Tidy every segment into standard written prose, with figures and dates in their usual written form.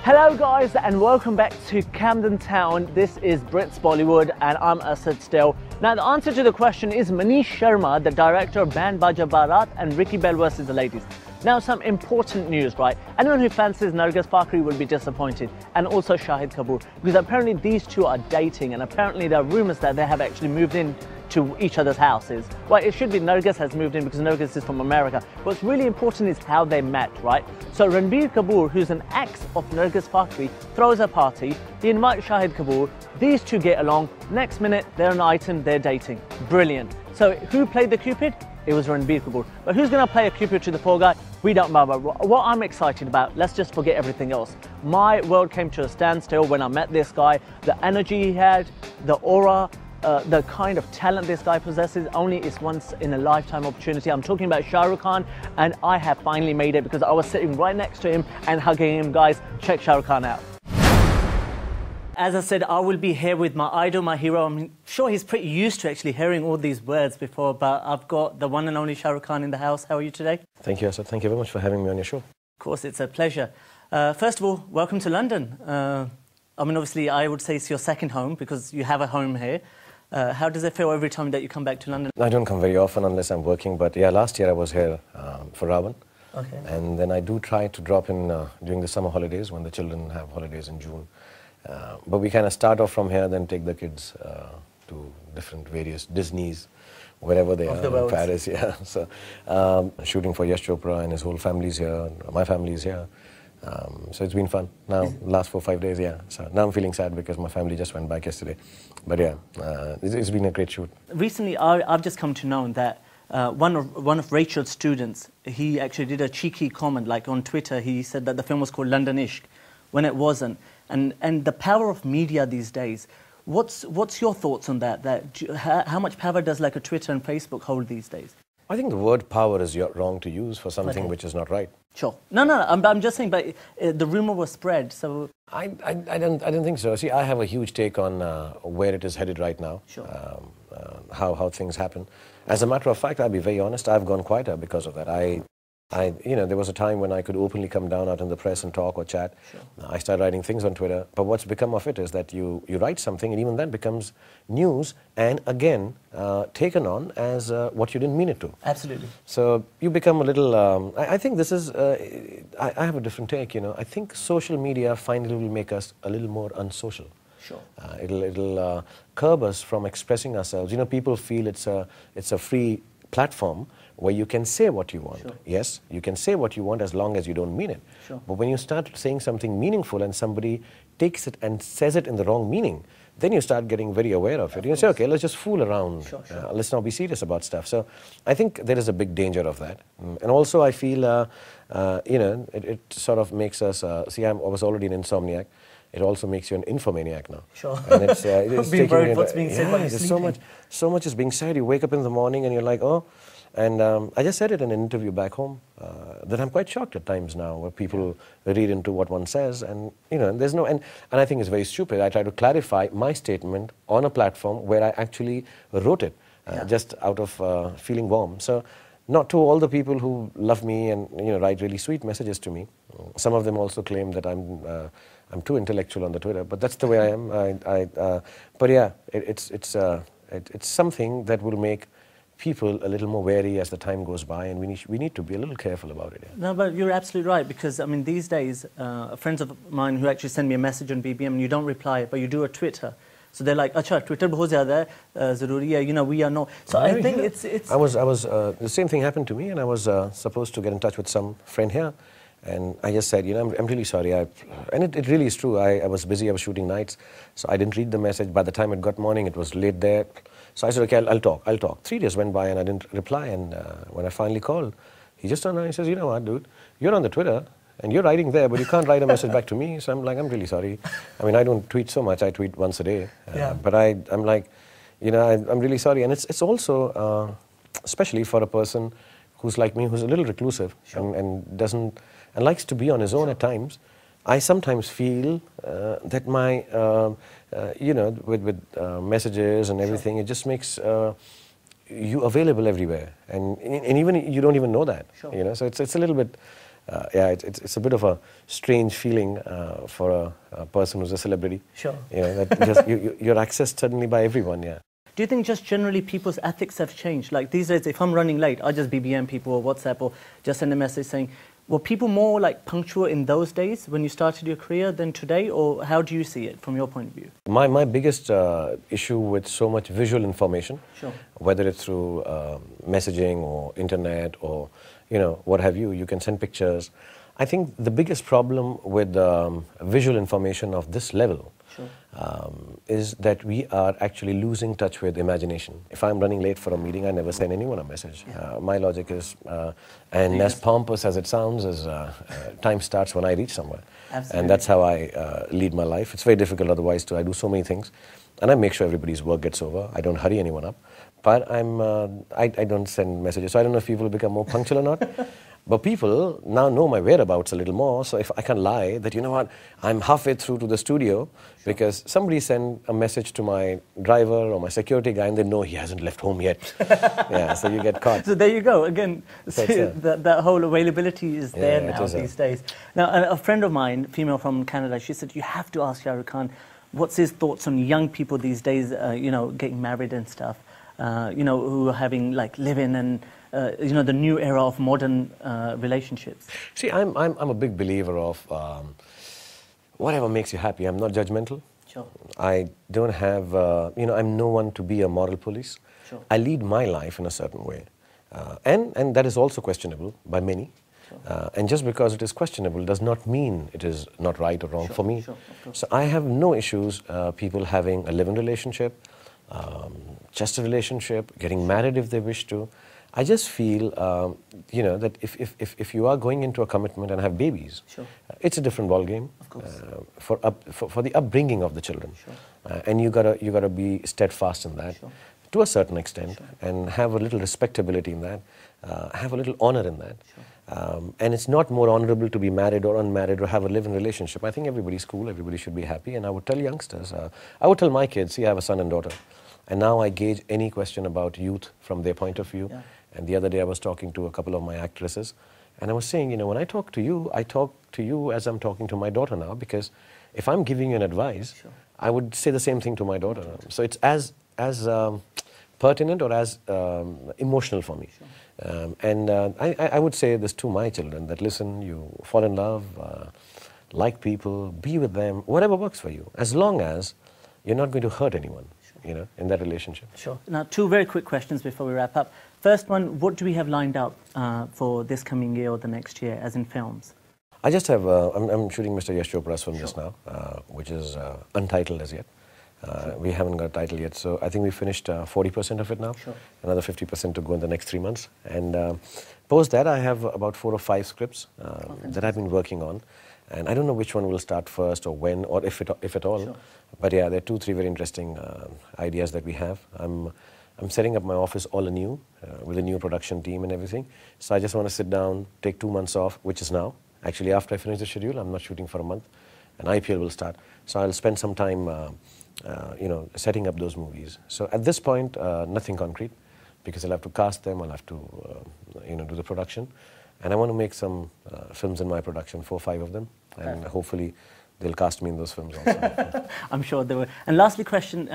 Hello guys and welcome back to Camden Town. This is Brit's Bollywood and I'm Asad Still. Now the answer to the question is Manish Sharma, the director of Band Baja Bharat and Ricky Bell vs. the Ladies. Now some important news, right? Anyone who fancies Nargis Fakhri will be disappointed, and also Shahid Kapoor, because apparently these two are dating and apparently there are rumours that they have actually moved in to each other's houses. Well, it should be Nargis has moved in because Nargis is from America. What's really important is how they met, right? So Ranbir Kapoor, who's an ex of Nargis Fakhri, throws a party. He invites Shahid Kapoor. These two get along. Next minute, they're an item, they're dating. Brilliant. So who played the Cupid? It was Ranbir Kapoor. But who's going to play a Cupid to the poor guy? We don't know. But what I'm excited about, let's just forget everything else. My world came to a standstill when I met this guy. The energy he had, the aura, the kind of talent this guy possesses, only is once in a lifetime opportunity. I'm talking about Shah Rukh Khan, and I have finally made it because I was sitting right next to him and hugging him. Guys, check Shah Rukh Khan out. As I said, I will be here with my idol, my hero. I'm sure he's pretty used to actually hearing all these words before, but I've got the one and only Shah Rukh Khan in the house. How are you today? Thank you, Asad. Thank you very much for having me on your show. Of course, it's a pleasure. First of all, welcome to London. I mean, obviously, I would say it's your second home because you have a home here. How does it feel every time that you come back to London? I don't come very often unless I'm working, but yeah, last year I was here for Ravan. Okay. And then I do try to drop in during the summer holidays when the children have holidays in June. But we kind of start off from here, then take the kids to different various Disneys, wherever they are, in Paris, yeah. So shooting for Yash Chopra and his whole family's here, my family's here. So it's been fun. Now, last 4 or 5 days, yeah. So now I'm feeling sad because my family just went back yesterday. But yeah, it's been a great shoot. Recently, I've just come to know that one of Rachel's students, he actually did a cheeky comment, like on Twitter. He said that the film was called London Ishq, when it wasn't. And the power of media these days. What's your thoughts on that? How much power does like a Twitter and Facebook hold these days? I think the word power is wrong to use for something which is not right. Sure. No, I'm just saying, but the rumor was spread, so... I don't think so. See, I have a huge take on where it is headed right now. Sure. How things happen. As a matter of fact, I'll be very honest, I've gone quieter because of that. There was a time when I could openly come down out in the press and talk or chat. Sure. I started writing things on Twitter, but what's become of it is that you write something and even that becomes news and again taken on as what you didn't mean it to. Absolutely. So you become a little, I think this is, I have a different take, you know. I think social media finally will make us a little more unsocial. Sure. It'll curb us from expressing ourselves. You know, people feel it's a free platform where you can say what you want. Sure. Yes, you can say what you want as long as you don't mean it. Sure. But when you start saying something meaningful and somebody takes it and says it in the wrong meaning, then you start getting very aware of it. You say, okay, let's just fool around. Sure. Let's not be serious about stuff. So I think there is a big danger of that. And also I feel, it sort of makes us, I was already an insomniac. It also makes you an infomaniac now. Sure. And it's being worried what's being said while you're sleeping. So much is being said. You wake up in the morning and you're like, oh. And I just said it in an interview back home that I'm quite shocked at times now where people read into what one says and, you know, there's no, and I think it's very stupid. I try to clarify my statement on a platform where I actually wrote it just out of feeling warm. So not to all the people who love me and, you know, write really sweet messages to me. Some of them also claim that I'm too intellectual on the Twitter, but that's the way I am. But yeah, it's something that will make people a little more wary as the time goes by, and we need to be a little careful about it. Yeah. No, but you're absolutely right, because I mean these days, friends of mine who actually send me a message on BBM and you don't reply, but you do a Twitter. So they're like, "Acha, Twitter bahut zyada hai, zaruri hai." You know, we are not. So I think it's. I was the same thing happened to me, and I was supposed to get in touch with some friend here, and I just said, you know, I'm really sorry. And it really is true. I was busy. I was shooting nights, so I didn't read the message. By the time it got morning, it was late there. So I said, okay, I'll talk. 3 days went by and I didn't reply. And when I finally called, he just turned around and he says, you know what, dude, you're on the Twitter and you're writing there, but you can't write a message back to me. So I'm like, I'm really sorry. I mean, I don't tweet so much. I tweet once a day. But I'm like, you know, I'm really sorry. And it's also, especially for a person who's like me, who's a little reclusive and doesn't, and likes to be on his own at times. I sometimes feel that my, with messages and everything, it just makes you available everywhere, and even you don't even know that. You know, so it's a little bit yeah, it's a bit of a strange feeling for a person who's a celebrity. Sure. You know, that just, you're accessed suddenly by everyone, yeah. Do you think just generally people's ethics have changed? Like these days, if I'm running late, I just BBM people or WhatsApp or just send a message saying, were people more like punctual in those days when you started your career than today? Or how do you see it from your point of view? My biggest issue with so much visual information, Sure. whether it's through messaging or internet or, you know, what have you, you can send pictures. I think the biggest problem with visual information of this level Sure. is that we are actually losing touch with imagination. If I'm running late for a meeting, I never send anyone a message. Yeah. My logic is, and as pompous as it sounds, is time starts when I reach somewhere. Absolutely. And that's how I lead my life. It's very difficult otherwise too. I do so many things. And I make sure everybody's work gets over. I don't hurry anyone up. But I don't send messages. So I don't know if people will become more punctual or not. But people now know my whereabouts a little more, so if I can lie that, you know what, I'm halfway through to the studio because somebody sent a message to my driver or my security guy and they know he hasn't left home yet. Yeah, so you get caught. So there you go. Again, So that whole availability is there Yeah, it now is, these days. Now, a friend of mine, female from Canada, she said, you have to ask Shah Rukh Khan, what's his thoughts on young people these days, you know, getting married and stuff, you know, who are having like live-in and you know, the new era of modern relationships. See, I'm a big believer of whatever makes you happy. I'm not judgmental. Sure. I don't have, you know, I'm no one to be a moral police. Sure. I lead my life in a certain way. And that is also questionable by many. Sure. And just because it is questionable does not mean it is not right or wrong Sure, for me. sure, of course. So I have no issues people having a live-in relationship, just a relationship, getting married if they wish to. I just feel, you know, that if you are going into a commitment and have babies, Sure. it's a different ballgame for the upbringing of the children. Sure. And you gotta be steadfast in that. Sure. To a certain extent, Sure. and have a little respectability in that, have a little honor in that. Sure. And it's not more honorable to be married or unmarried or have a live-in relationship. I think everybody's cool, everybody should be happy, and I would tell youngsters, I would tell my kids, see, I have a son and daughter, and now I gauge any question about youth from their point of view. Yeah. And the other day I was talking to a couple of my actresses, and I was saying, you know, when I talk to you as I'm talking to my daughter now, because if I'm giving you an advice, Sure. I would say the same thing to my daughter. So it's as pertinent or as emotional for me. Sure. And I would say this to my children, that listen, you fall in love, like people, be with them, whatever works for you, as long as you're not going to hurt anyone, you know, in that relationship. Sure. Now, two very quick questions before we wrap up. First one, what do we have lined up for this coming year or the next year, as in films? I just have, I'm shooting Mr. Yash Chopra's film just now, which is untitled as yet. We haven't got a title yet, so I think we finished 40% of it now. Sure. Another 50% to go in the next 3 months. And post that, I have about 4 or 5 scripts that I've been working on. And I don't know which one will start first or when or if at all. Sure. But yeah, there are 2, 3 very interesting ideas that we have. I'm setting up my office all anew with a new production team and everything. So I just want to sit down, take 2 months off, which is now. Actually, after I finish the schedule, I'm not shooting for a month, and IPL will start. So I'll spend some time, you know, setting up those movies. So at this point, nothing concrete, because I'll have to cast them, I'll have to, you know, do the production. And I want to make some films in my production, 4 or 5 of them, and hopefully they'll cast me in those films also. I'm sure they will. And lastly, question,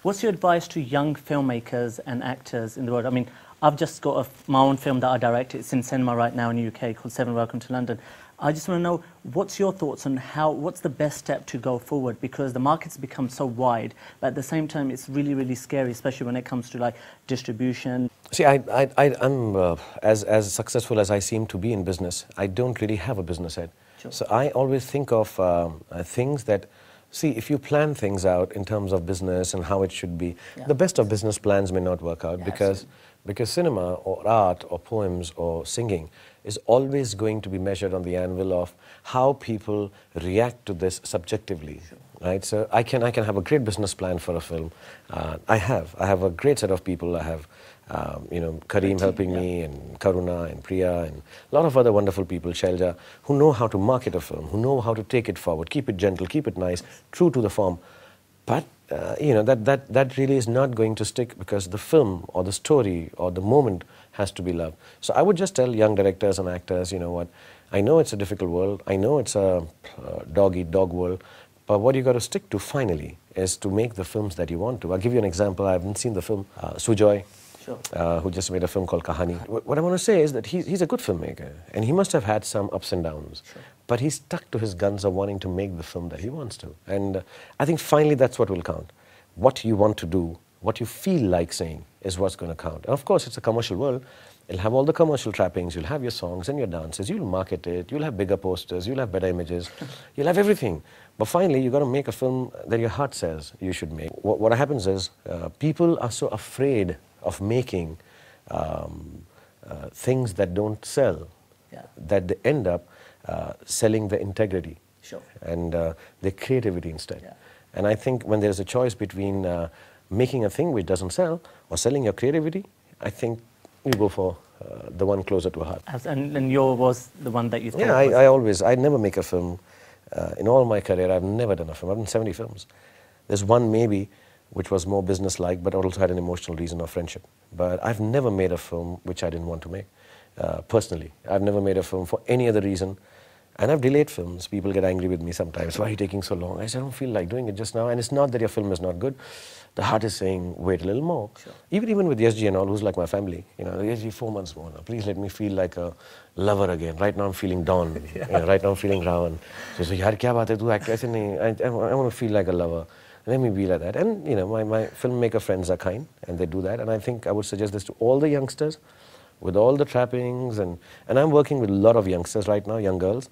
what's your advice to young filmmakers and actors in the world? I mean, I've just got my own film that I directed. It's in cinema right now in the UK called 7 Welcome to London. I just want to know, what's your thoughts on what's the best step to go forward? Because the market's become so wide, but at the same time, it's really, really scary, especially when it comes to like distribution. See, I'm as successful as I seem to be in business, I don't really have a business head. Sure. So I always think of things that, see, if you plan things out in terms of business and how it should be, the best of business plans may not work out, because cinema or art or poems or singing is always going to be measured on the anvil of how people react to this subjectively. Sure. Right? So I can have a great business plan for a film. I have a great set of people. I have you know, Kareem helping me, and Karuna and Priya and a lot of other wonderful people, Shelja, who know how to market a film, who know how to take it forward, keep it gentle, keep it nice, true to the form. But you know, that really is not going to stick, because the film or the story or the moment has to be loved. So I would just tell young directors and actors, you know what, I know it's a difficult world, I know it's a dog-eat-dog world, but what you got to stick to finally is to make the films that you want to. I'll give you an example. I haven't seen the film Sujoy, who just made a film called Kahani. What I want to say is that he's a good filmmaker, and he must have had some ups and downs. But he's stuck to his guns of wanting to make the film that he wants to. And I think finally that's what will count. What you want to do, what you feel like saying is what's going to count. And of course, it's a commercial world. It'll have all the commercial trappings. You'll have your songs and your dances. You'll market it. You'll have bigger posters. You'll have better images. You'll have everything. But finally, you've got to make a film that your heart says you should make. What happens is people are so afraid of making things that don't sell, that they end up selling their integrity and their creativity instead. And I think when there's a choice between making a thing which doesn't sell or selling your creativity, I think you go for the one closer to heart. And yours was the one that you thought? Yeah, I never make a film. In all my career, I've never done a film. I've done 70 films. There's one maybe which was more business-like, but also had an emotional reason of friendship. But I've never made a film which I didn't want to make, personally. I've never made a film for any other reason. And I've delayed films. People get angry with me sometimes. Why are you taking so long? I said, I don't feel like doing it just now. And it's not that your film is not good. The heart is saying, wait a little more. Even with SG and all, who's like my family. You know, SG, 4 months more now. Please let me feel like a lover again. Right now I'm feeling Dawn. You know, right now I'm feeling Ravan. So yaar, kya baat hai? Tu act aise nahi. I want to feel like a lover. Let me be like that. And, you know, my filmmaker friends are kind, and they do that. And I think I would suggest this to all the youngsters, with all the trappings. And I'm working with a lot of youngsters right now, young girls.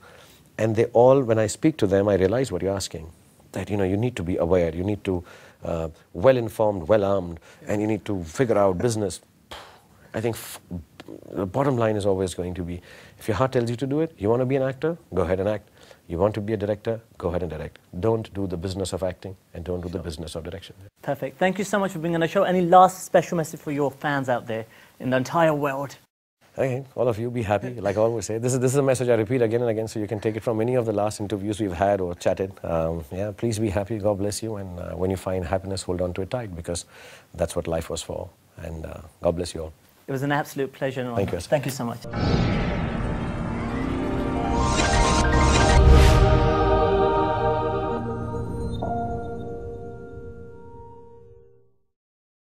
And they all, when I speak to them, I realize what you're asking. That, you know, you need to be aware. You need to, well-informed, well-armed, and you need to figure out business. I think the bottom line is always going to be, if your heart tells you to do it, you want to be an actor, go ahead and act. You want to be a director, go ahead and direct. Don't do the business of acting, and don't do the business of direction. Perfect. Thank you so much for being on the show. Any last special message for your fans out there in the entire world? Okay, all of you, be happy. Like I always say, this is a message I repeat again and again, so you can take it from any of the last interviews we've had or chatted. Yeah, please be happy. God bless you. And when you find happiness, hold on to it tight, because that's what life was for. And God bless you all. It was an absolute pleasure and honor. Thank you. Thank you so much.